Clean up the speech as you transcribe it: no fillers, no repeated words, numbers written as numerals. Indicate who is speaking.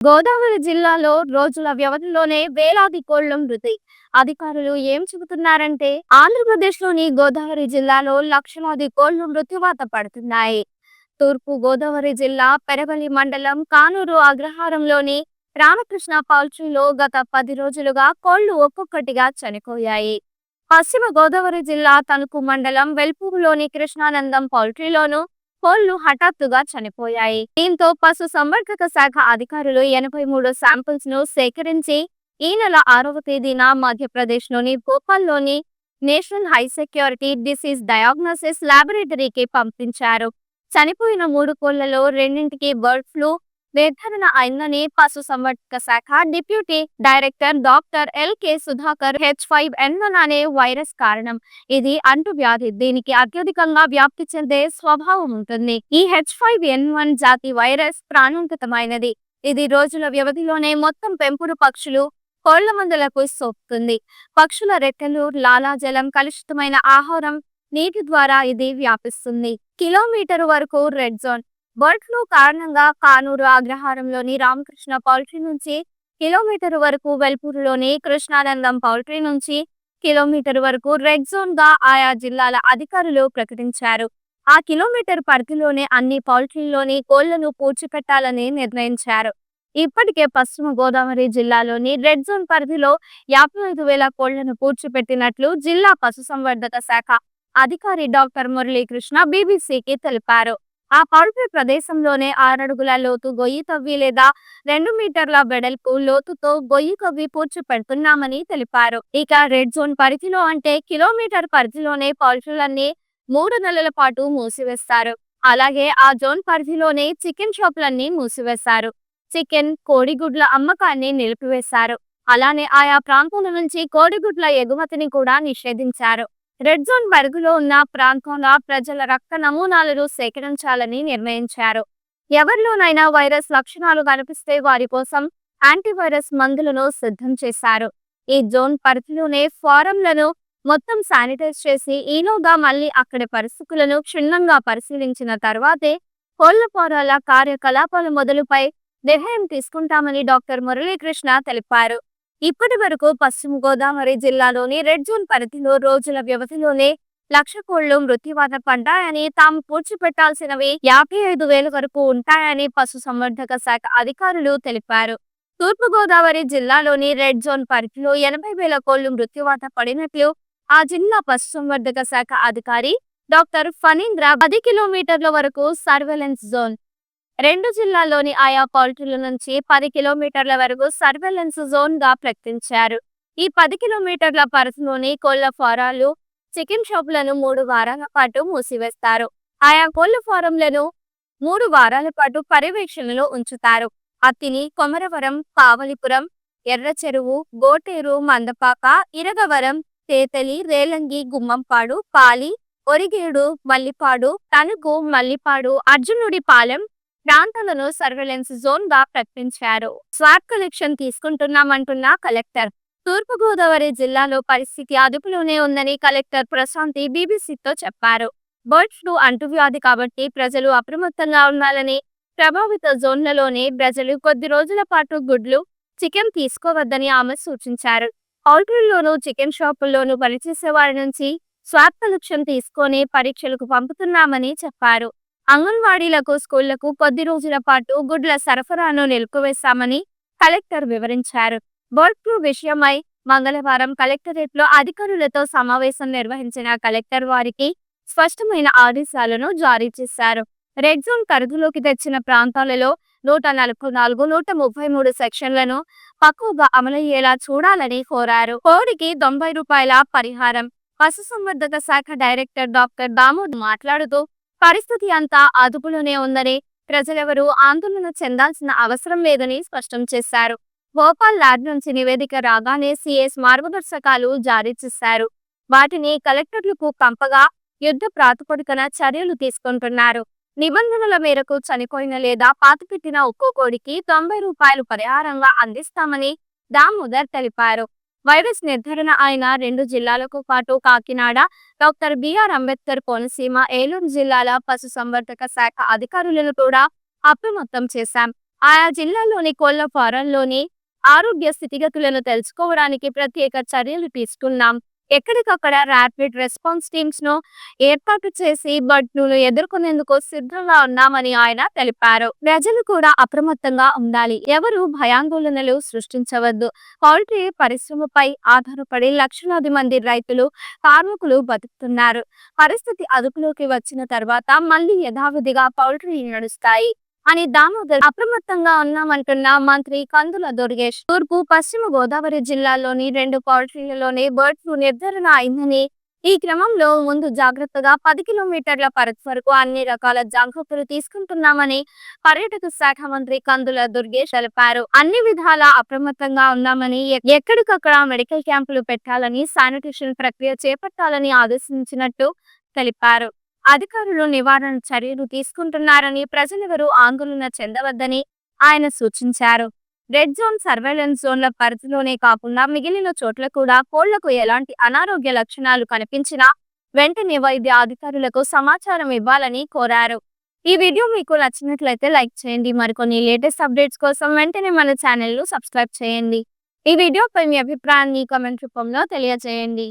Speaker 1: గోదావరి జిల్లాలో రోజుల వ్యవధిలోనే వేలాది కోళ్ల మృతి. అధికారులు ఏం చెబుతున్నారంటే ఆంధ్రప్రదేశ్లోని గోదావరి జిల్లాలో లక్షలాది కోళ్లు మృత్యువాత పడుతున్నాయి. తూర్పు గోదావరి జిల్లా పెరవలి మండలం కానూరు అగ్రహారంలోని రామకృష్ణ పౌల్ట్రీలో గత 10 రోజులుగా కోళ్లు ఒక్కొక్కటిగా చనిపోయాయి. పశ్చిమ గోదావరి జిల్లా తణుకు మండలం వెల్పూరులోని కృష్ణానందం పౌల్ట్రీలోను కోళ్లు హఠాత్తుగా చనిపోయాయి. దీంతో పశు సంవర్ధక శాఖ అధికారులు 83 శాంపిల్స్ ను సేకరించి ఈ నెల 6వ తేదీన మధ్యప్రదేశ్లోని భోపాల్లోని national high security disease diagnosis ల్యాబొరేటరీకి పంపించారు. చనిపోయిన 3 కోళ్లలో రెండింటికి బర్డ్ ఫ్లూ నిర్ధారణ అయిందని పశు సంవర్ధక శాఖ deputy director doctor L K. Sudhakar H5N1 అనే వైరస్ కారణం. ఇది అంటువ్యాధి. దీనికి అత్యధికంగా వ్యాప్తి చెందే స్వభావం ఉంటుంది. ఈ H5N1 జాతి వైరస్ ప్రాణాంతకమైనది. ఇది రోజుల వ్యవధిలోనే మొత్తం పెంపుడు పక్షులు, కోళ్ల మందలకు సోకుతుంది. పక్షుల రెక్కలు, లాలాజలం, కలుషితమైన ఆహారం, నీటి ద్వారా ఇది వ్యాపిస్తుంది. కిలోమీటరు వరకు రెడ్ జోన్. బర్డ్ ఫ్లూ కారణంగా కానూరు అగ్రహారంలోని రామకృష్ణ పౌల్ట్రీ నుంచి కిలోమీటరు వరకు, వెల్పూరులోని కృష్ణానందం పౌల్ట్రీ నుంచి కిలోమీటరు వరకు రెడ్ జోన్ గా ఆయా జిల్లాల అధికారులు ప్రకటించారు. ఆ కిలోమీటర్ పరిధిలోనే అన్ని పౌల్ట్రీల్లోని కోళ్లను పూడ్చిపెట్టాలని నిర్ణయించారు. ఇప్పటికే పశ్చిమ గోదావరి జిల్లాలోని రెడ్ జోన్ పరిధిలో 55,000 కోళ్లను పూడ్చిపెట్టినట్లు జిల్లా పశుసంవర్ధక శాఖ అధికారి డాక్టర్ మురళీకృష్ణ బీబీసీకి తెలిపారు. ఆ పౌల్ట్రీ ప్రదేశంలోనే 6 అడుగుల లోతు గొయ్యి తవ్వి లేదా 2 మీటర్ల వెడల్పు లోతుతో గొయ్యి తవ్వి పూడ్చిపెడుతున్నామని తెలిపారు. ఇక రెడ్ జోన్ పరిధిలో అంటే కిలోమీటర్ పరిధిలోనే పౌల్ట్రీలన్నీ 3 నెలల పాటు మూసివేస్తారు. అలాగే ఆ జోన్ పరిధిలోనే చికెన్ షాపులన్నీ మూసివేశారు. చికెన్, కోడిగుడ్ల అమ్మకాన్ని నిలిపివేశారు. అలానే ఆయా ప్రాంతాల నుంచి కోడిగుడ్ల ఎగుమతిని కూడా నిషేధించారు. రెడ్ జోన్ పరిధిలో ఉన్న ప్రాంతాల ప్రజల రక్త నమూనాలను సేకరించాలని నిర్ణయించారు. ఎవరిలోనైనా వైరస్ లక్షణాలు కనిపిస్తే వారి కోసం యాంటీవైరస్ మందులను సిద్ధం చేశారు. ఈ జోన్ పరిధిలోనే ఫారంలను మొత్తం శానిటైజ్ చేసి ఈలోగా మళ్లీ అక్కడి పరిస్థితులను క్షుణ్ణంగా పరిశీలించిన తర్వాతే కోళ్ల ఫారాల కార్యకలాపాల మొదలుపై నిర్ణయం తీసుకుంటామని డాక్టర్ మురళీకృష్ణ తెలిపారు. ఇప్పటి వరకు పశ్చిమ గోదావరి జిల్లాలోని రెడ్ జోన్ పరిధిలో రోజుల వ్యవధిలోనే 1,00,000 కోళ్లు మృత్యువాత పడ్డాయని, తాము పూడ్చిపెట్టాల్సినవి 55,000 వరకు ఉంటాయని పశు సంవర్ధక శాఖ అధికారులు తెలిపారు. తూర్పు గోదావరి జిల్లాలోని రెడ్ జోన్ పరిధిలో 80,000 కోళ్లు మృత్యువాత పడినట్లు ఆ జిల్లా పశు సంవర్ధక శాఖ అధికారి డాక్టర్ ఫణీంద్ర 10 కిలోమీటర్ల వరకు సర్వేలెన్స్ జోన్, 2 జిల్లాల్లోని ఆయా పౌల్ట్రీల నుంచి 10 కిలోమీటర్ల వరకు సర్వేలెన్స్ జోన్ గా ప్రకటించారు. ఈ 10 కిలోమీటర్ల పరిధిలోని కోళ్ల ఫారాలు, చికెన్ షాపులను 3 వారాల పాటు మూసివేస్తారు. ఆయా కోళ్ల ఫారంలను 3 వారాల పాటు పర్యవేక్షణలో ఉంచుతారు. అత్తిని, కొమరవరం, కావలిపురం, ఎర్రచెరువు, గోటేరు, మందపాక, ఇరగవరం, తేతలి, రేలంగి, గుమ్మంపాడు, పాలి, ఒరిగేడు, మల్లిపాడు, తణుకు, మల్లిపాడు, అర్జునుడిపాలెం ప్రాంతాలను సర్వేలెన్స్ జోన్ గా ప్రకటించారు. స్వాబ్ కలెక్షన్ తీసుకుంటున్నామంటున్న కలెక్టర్. తూర్పు గోదావరి జిల్లాలో పరిస్థితి అదుపులోనే ఉందని కలెక్టర్ ప్రశాంతి బీబీసీతో చెప్పారు. బర్డ్ ఫ్లూ అంటువ్యాధి కాబట్టి ప్రజలు అప్రమత్తంగా ఉండాలని, ప్రభావిత జోన్లలోనే ప్రజలు కొద్ది రోజుల పాటు గుడ్లు, చికెన్ తీసుకోవద్దని ఆమె సూచించారు. పౌల్ట్రీల్లోనూ, చికెన్ షాపుల్లోనూ పనిచేసే వారి నుంచి స్వాబ్ కలెక్షన్ తీసుకొని పరీక్షలకు పంపుతున్నామని చెప్పారు. అంగన్వాడీలకు, స్కూళ్లకు కొద్ది రోజుల పాటు గుడ్ల సరఫరాను నిలిపివేశామని కలెక్టర్ వివరించారు. బర్డ్ ఫ్లూ విషయమై మంగళవారం కలెక్టరేట్లో అధికారులతో సమావేశం నిర్వహించిన కలెక్టర్ వారికి స్పష్టమైన ఆదేశాలను జారీ చేశారు. రెడ్ జోన్ పరిధిలోకి తెచ్చిన ప్రాంతాలలో 144, 133 సెక్షన్లను పక్వగా అమలయ్యేలా చూడాలని కోరారు. కోడికి ₹90 పరిహారం. పశుసంవర్ధక శాఖ డైరెక్టర్ డాక్టర్ దామోదర్ మాట్లాడుతూ పరిస్థితి అంతా అదుపులోనే ఉందని, ప్రజలెవరూ ఆందోళన చెందాల్సిన అవసరం లేదని స్పష్టం చేశారు. భోపాల్ ల్యాబ్ నుంచి నివేదిక రాగానే సీఎస్ మార్గదర్శకాలు జారీ చేశారు. వాటిని కలెక్టర్లకు పంపగా యుద్ధ ప్రాతిపదికన చర్యలు తీసుకుంటున్నారు. నిబంధనల మేరకు చనిపోయిన లేదా పాతిపెట్టిన ఒక్కో కోడికి ₹90 పరిహారంగా అందిస్తామని దామోదర్ తెలిపారు. వైరస్ నిర్ధారణ అయిన 2 జిల్లాలకు పాటు కాకినాడ, డాక్టర్ బిఆర్ అంబేద్కర్ కోనసీమ, ఏలూరు జిల్లాల పశు సంవర్ధక శాఖ అధికారులను కూడా అప్రమత్తం చేశాం. ఆయా జిల్లాల్లోని కోళ్ల ఫారంలోని ఆరోగ్య స్థితిగతులను తెలుసుకోవడానికి ప్రత్యేక చర్యలు తీసుకున్నాం. ఎక్కడికక్కడ ర్యాపిడ్ రెస్పాన్స్ టీమ్స్ ను ఏర్పాటు చేసి బర్డ్ ఫ్లూను ఎదుర్కొనేందుకు సిద్ధంగా ఉన్నామని ఆయన తెలిపారు. ప్రజలు కూడా అప్రమత్తంగా ఉండాలి. ఎవరు భయాందోళనలు సృష్టించవద్దు. పౌల్ట్రీ పరిశ్రమపై ఆధారపడి లక్షలాది మంది రైతులు, కార్మికులు బతుకుతున్నారు. పరిస్థితి అదుపులోకి వచ్చిన తర్వాత మళ్లీ యథావిధిగా పౌల్ట్రీ నడుస్తాయి అని దామోదర్ అప్రమత్తంగా ఉన్నామంటున్న మంత్రి కందుల దుర్గేష్. తూర్పు, పశ్చిమ గోదావరి జిల్లాల్లోని 2 పౌల్ట్రీలలోనే బర్డ్ ఫ్లూ నిర్ధారణ అయిందని, ఈ క్రమంలో ముందు జాగ్రత్తగా 10 కిలోమీటర్ల పరిధి వరకు అన్ని రకాల జాగ్రత్తలు తీసుకుంటున్నామని పర్యాటక శాఖ మంత్రి కందుల దుర్గేష్ తెలిపారు. అన్ని విధాలా అప్రమత్తంగా ఉన్నామని, ఎక్కడికక్కడ మెడికల్ క్యాంపులు పెట్టాలని, శానిటేషన్ ప్రక్రియ చేపట్టాలని ఆదేశించినట్టు తెలిపారు. అధికారులు నివారణ చర్యలు తీసుకుంటున్నారని, ప్రజలెవరూ ఆందోళన చెందవద్దని ఆయన సూచించారు. రెడ్ జోన్, సర్వేలెన్స్ జోన్ల పరిధిలోనే కాకుండా మిగిలిన చోట్ల కూడా కోళ్లకు ఎలాంటి అనారోగ్య లక్షణాలు కనిపించినా వెంటనే వైద్య అధికారులకు సమాచారం ఇవ్వాలని కోరారు. ఈ వీడియో మీకు నచ్చినట్లయితే లైక్ చేయండి. మరికొన్ని లేటెస్ట్ అప్డేట్స్ కోసం వెంటనే మన ఛానల్ ను సబ్స్క్రైబ్ చేయండి. ఈ వీడియోపై మీ అభిప్రాయాన్ని కామెంట్ రూపంలో తెలియజేయండి.